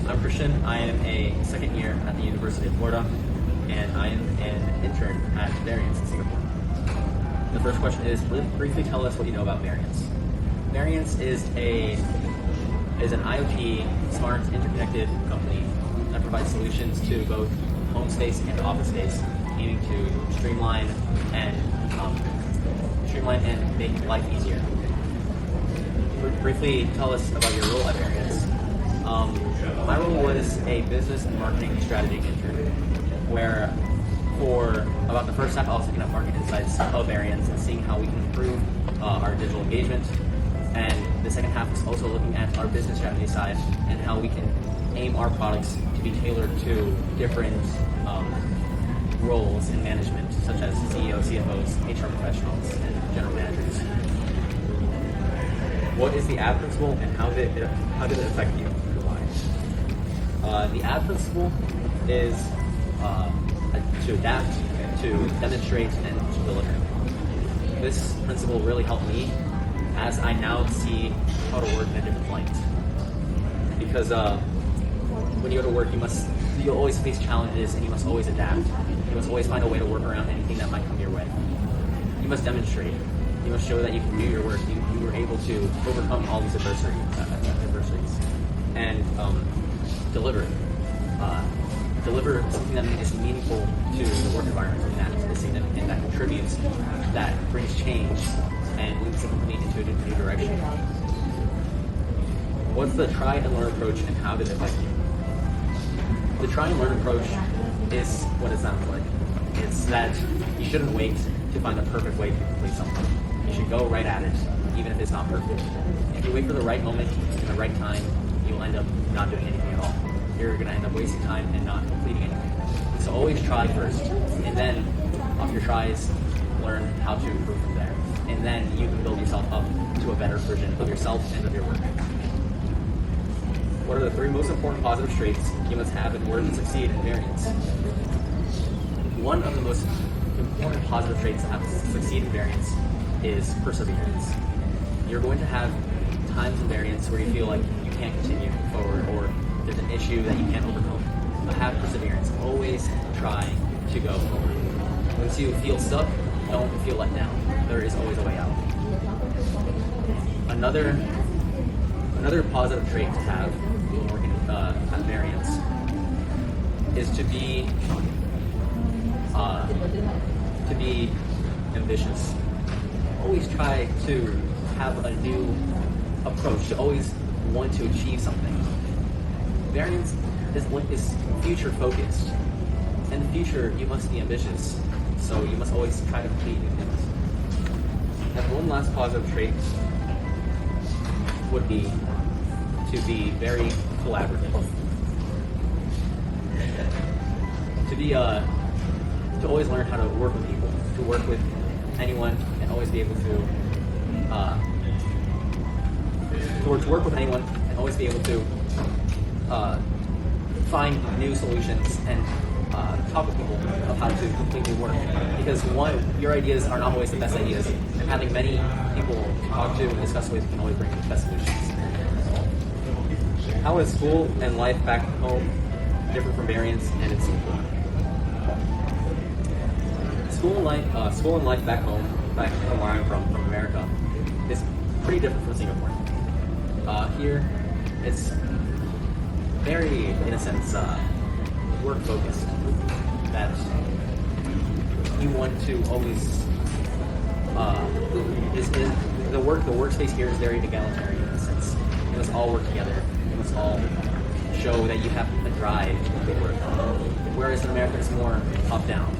I'm Christian. I am a second year at the University of Florida, and I am an intern at Variantz in Singapore. The first question is, briefly tell us what you know about Variantz. Variantz is an IoT, smart, interconnected company that provides solutions to both home space and office space, aiming to streamline and make life easier. Briefly tell us about your role at Variantz. My role was a business and marketing strategy intern, where for about the first half I was looking at market insights of Variantz and seeing how we can improve our digital engagement. And the second half was also looking at our business strategy side and how we can aim our products to be tailored to different roles in management, such as CEOs, CFOs, HR professionals, and general managers. What is the ad principle and how did it affect you? The ad principle is to adapt, to demonstrate, and to deliver. This principle really helped me as I now see how to work in a different light. Because when you go to work, you'll always face challenges and you must always adapt. You must always find a way to work around anything that might come your way. You must demonstrate. You must show that you can do your work. You were able to overcome all these adversities and deliver. Deliver something that is meaningful to the work environment, something that is significant, that contributes, that brings change, and leads the company into a new direction. What's the try and learn approach and how did it affect you? The try and learn approach is what it sounds like. It's that you shouldn't wait to find the perfect way to complete something. You should go right at it, even if it's not perfect. If you wait for the right moment and the right time, you'll end up not doing anything at all. You're going to end up wasting time and not completing anything. So always try first, and then off your tries, learn how to improve from there. And then you can build yourself up to a better version of yourself and of your work. What are the 3 most important positive traits you must have in order to succeed in Variantz? One of the most important positive traits to have to succeed in Variantz is perseverance. You're going to have times in Variantz where you feel like you can't continue forward or there's an issue that you can't overcome. But have perseverance. Always try to go forward. Once you feel stuck, don't feel let down. There is always a way out. Another positive trait to have when working at Variantz is to be ambitious. Always try to have a new approach, to always want to achieve something. Variantz is future focused. In the future, you must be ambitious, so you must always try to complete new things. And one last positive trait would be to be very collaborative. To always learn how to work with people, to work with anyone, and always be able to work with anyone and always be able to find new solutions and talk with people of how to completely work. Because one, your ideas are not always the best ideas, and having many people to talk to and discuss with can always bring the best solutions. How is school and life back home different from Variantz and in Singapore? School and life back home, back from where I'm from America, is pretty different from Singapore. Here, it's very, in a sense, work focused. That you want to always the workspace here is very egalitarian in a sense. You must all work together. You must all show that you have a drive to complete work. Whereas in America, it's more top down.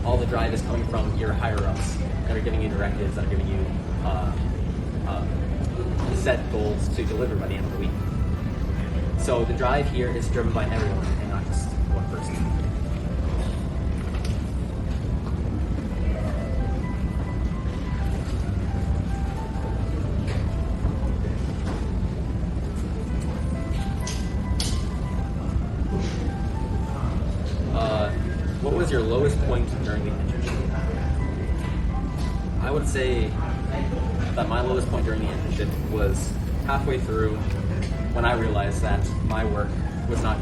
All the drive is coming from your higher ups that are giving you directives, that are giving you set goals to deliver by the end of the week. So the drive here is driven by everyone and not just one person. What was your lowest point during the internship? I would say that my lowest point during the internship was halfway through when I realized that my work was not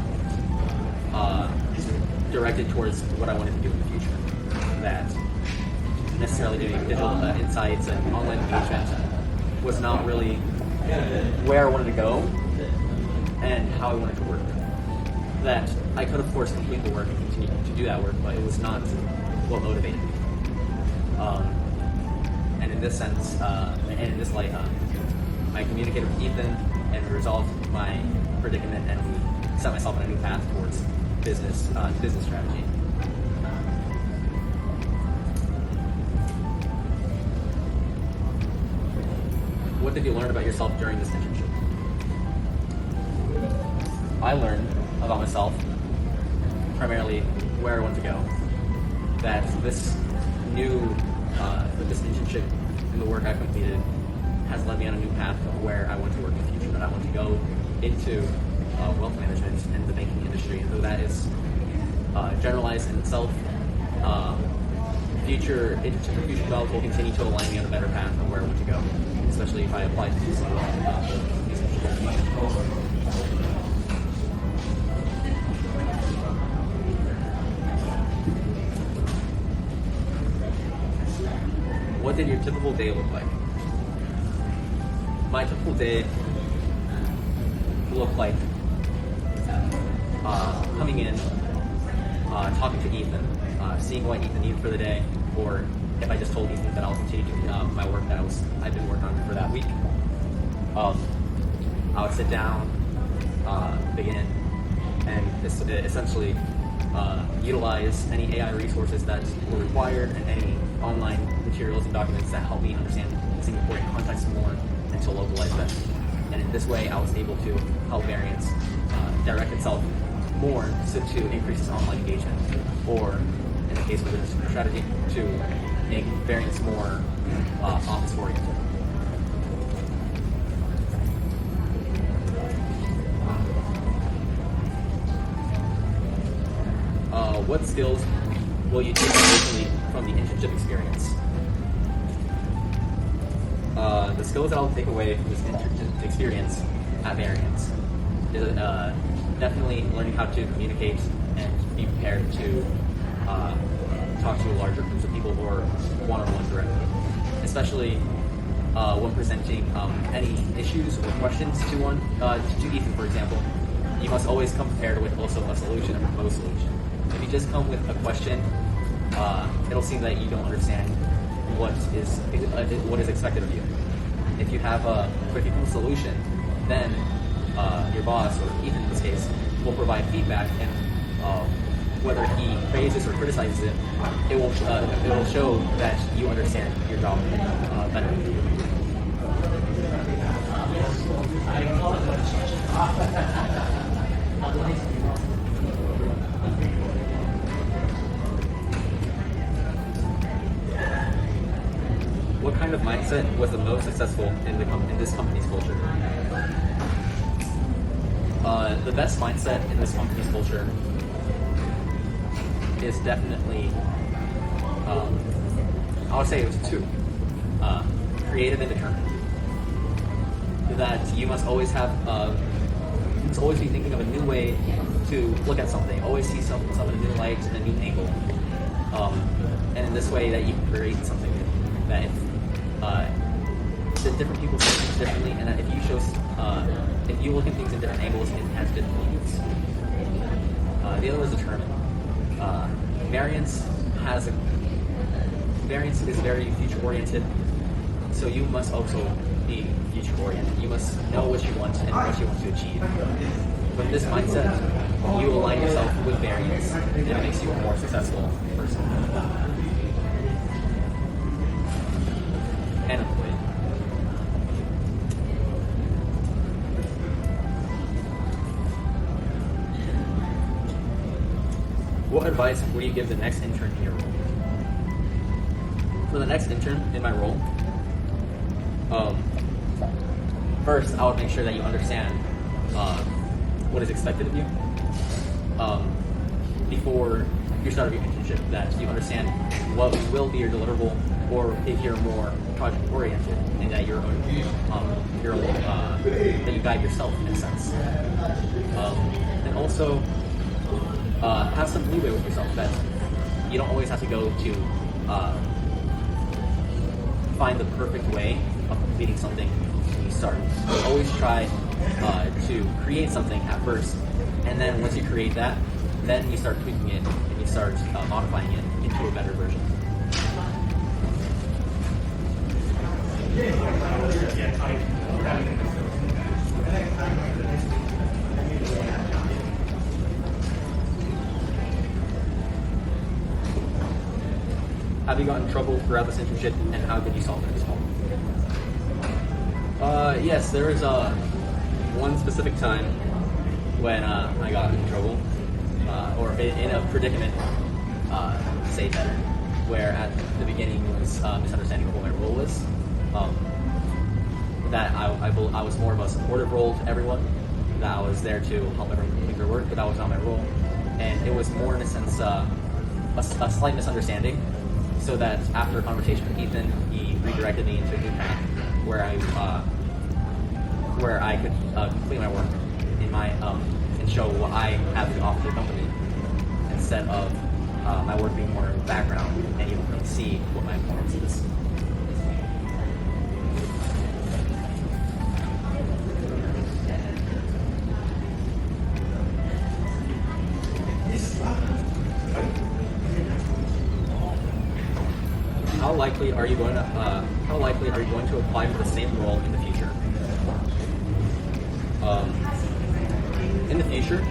directed towards what I wanted to do in the future. That necessarily doing digital insights and online engagement was not really where I wanted to go and how I wanted to work. That I could, of course, complete the work and continue to do that work, but it was not what motivated me. And in this sense, and in this light, I communicated with Ethan and resolved my predicament, and we set myself on a new path towards business strategy. What did you learn about yourself during this internship? I learned about myself primarily where I want to go. That this internship and the work I've completed has led me on a new path of where I want to work in the future. That I want to go into wealth management and the banking industry. And though that is generalized in itself, future jobs will continue to align me on a better path of where I want to go, especially if I apply to these What did your typical day look like? My typical day looked like coming in, talking to Ethan, seeing what Ethan needed for the day, or if I just told Ethan that I'll continue doing my work that I've been working on for that week. I would sit down, begin, and essentially utilize any AI resources that were required and any online materials and documents that help me understand Singaporean context more and to localize them. And in this way, I was able to help Variantz direct itself more to increase its online engagement, or in the case of the strategy, to make Variantz more office-oriented. What skills will you take away from the internship experience? The skills that I'll take away from this internship experience at Variantz is definitely learning how to communicate and be prepared to talk to larger groups of people or one-on-one directly, especially when presenting any issues or questions to Ethan, for example. You must always come prepared with also a solution, a proposed solution. If you just come with a question, it'll seem that you don't understand what is expected of you. If you have a critical solution, then your boss, or Ethan in this case, will provide feedback, and whether he praises or criticizes it, it will show that you understand your job better. What kind of mindset was the most successful in this company's culture? The best mindset in this company's culture is definitely, I would say it was two: creative and determined. That you must always be thinking of a new way to look at something. Always see something in a new light and a new angle, and in this way that you can create something new. That different people see things differently, and that if you look at things in different angles, it has different meanings. The other is determined. Variantz is very future-oriented, so you must also be future-oriented. You must know what you want and what you want to achieve. With this mindset, you align yourself with Variantz, and it makes you a more successful person. And employee. What advice would you give the next intern in your role? For the next intern in my role, first I would make sure that you understand what is expected of you before you start your internship. That you understand what will be your deliverable or if you're more project oriented and that that you guide yourself in a sense. And also have some leeway with yourself that you don't always have to go to find the perfect way of completing something when you start. Always try to create something at first, and then once you create that, then you start tweaking it and you start modifying it into a better version. Have you gotten in trouble throughout this internship, and how did you solve it? Yes, there was one specific time when I got in trouble, or in a predicament, to say better, where at the beginning it was misunderstanding of what my role was. That I was more of a supportive role to everyone, that I was there to help everyone complete their work, but that was not my role. And it was more in a sense a slight misunderstanding, so that after a conversation with Ethan, he redirected me into a new path where I could complete my work in my and show what I have to offer to the company, instead of my work being more in the background and you don't really see what my performance is. How likely are you going to apply for the same role in the future? In the future,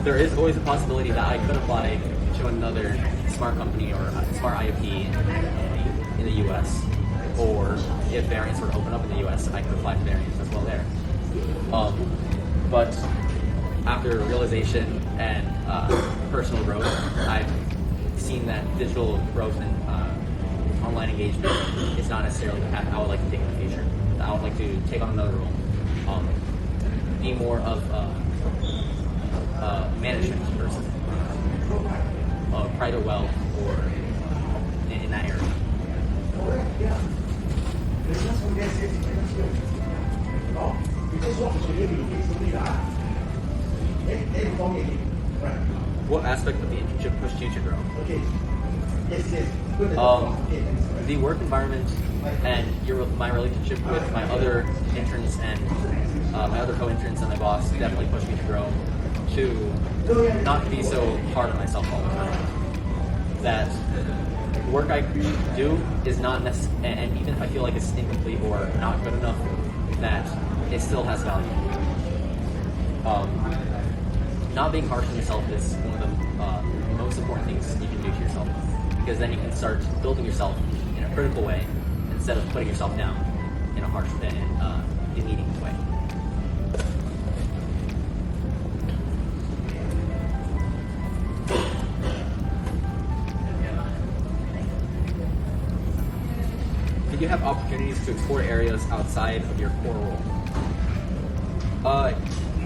there is always a possibility that I could apply to another smart company or a smart IoT in the US, or if Variantz were to open up in the US, I could apply to Variantz as well there. But after realization and personal growth, I've seen that digital growth and online engagement is not necessarily the path I would like to take in the future. I would like to take on another role, be more of a management person, private wealth, or in that area. What aspect of the internship pushed you to grow? The work environment and my relationship with my other interns and my other co-interns and my boss definitely pushed me to grow, to not be so hard on myself all the time. That the work I do is not necessary, and even if I feel like it's incomplete or not good enough, that it still has value. Not being harsh on yourself is one of the most important things you can do to yourself, because then you can start building yourself in a critical way instead of putting yourself down in a harsh and demeaning way. Did you have opportunities to explore areas outside of your core role?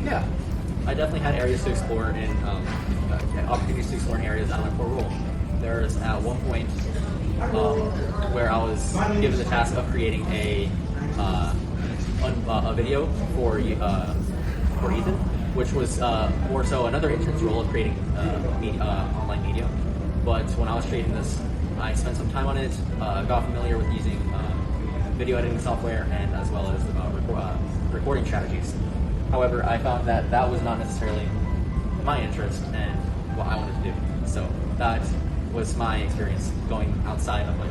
Yeah. I definitely had areas to explore and opportunities to explore in areas out of my core role. There was at one point where I was given the task of creating a video for Ethan, which was more so another intern's role of creating online media. But when I was creating this, I spent some time on it, got familiar with using video editing software and as well as recording strategies. However, I found that that was not necessarily my interest and what I wanted to do. So that was my experience going outside of my